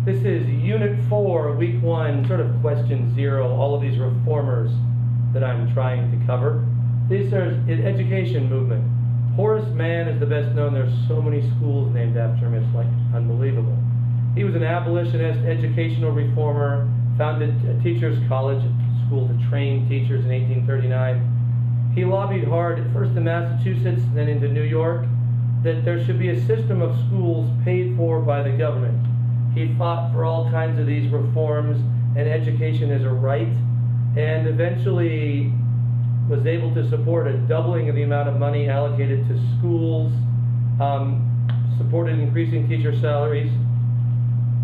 This is Unit 4, Week 1, sort of Question 0, all of these reformers that I'm trying to cover. These are education movement. Horace Mann is the best known. There's so many schools named after him, it's like unbelievable. He was an abolitionist, educational reformer, founded a teachers' college, a school to train teachers in 1839. He lobbied hard, at first in Massachusetts, then into New York, that there should be a system of schools paid for by the government. He fought for all kinds of these reforms and education as a right, and eventually was able to support a doubling of the amount of money allocated to schools, supported increasing teacher salaries.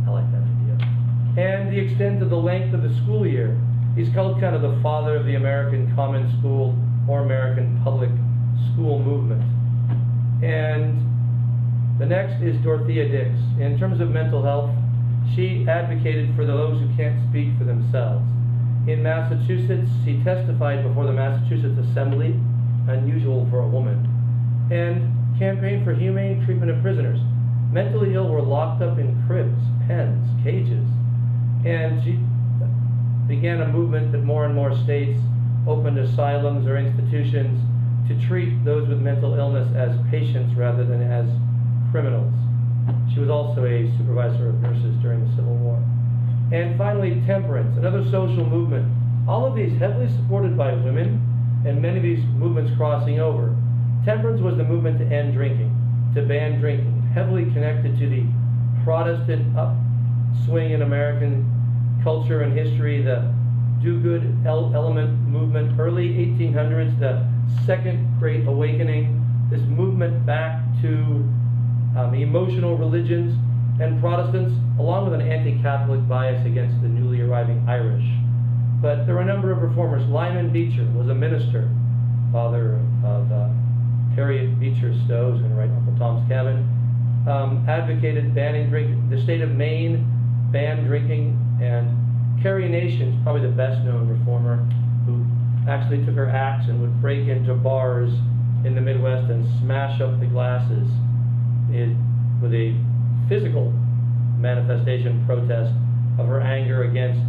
I like that idea. And the extent of the length of the school year. He's called kind of the father of the American Common School or American Public School movement. And the next is Dorothea Dix. In terms of mental health, she advocated for those who can't speak for themselves. In Massachusetts, she testified before the Massachusetts Assembly, unusual for a woman, and campaigned for humane treatment of prisoners. Mentally ill were locked up in cribs, pens, cages, and she began a movement that more and more states opened asylums or institutions to treat those with mental illness as patients rather than as criminals. She was also a supervisor of nurses during the Civil War. And finally, temperance, another social movement. All of these heavily supported by women, and many of these movements crossing over. Temperance was the movement to end drinking, to ban drinking, heavily connected to the Protestant upswing in American culture and history, the do-good element movement, early 1800s, the Second Great Awakening, this movement back to emotional religions, and Protestants, along with an anti-Catholic bias against the newly arriving Irish. But there were a number of reformers. Lyman Beecher was a minister, father of Harriet Beecher Stowe, who's going to write Uncle Tom's Cabin, advocated banning drinking. The state of Maine banned drinking, and Carrie Nations, probably the best-known reformer, who actually took her axe and would break into bars in the Midwest and smash up the glasses with a physical manifestation protest of her anger against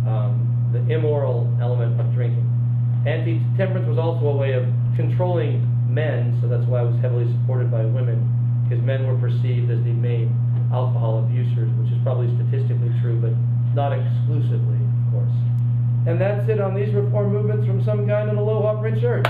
the immoral element of drinking. Anti-temperance was also a way of controlling men, so that's why it was heavily supported by women, because men were perceived as the main alcohol abusers, which is probably statistically true, but not exclusively, of course. And that's it on these reform movements from some guy in an aloha print shirt.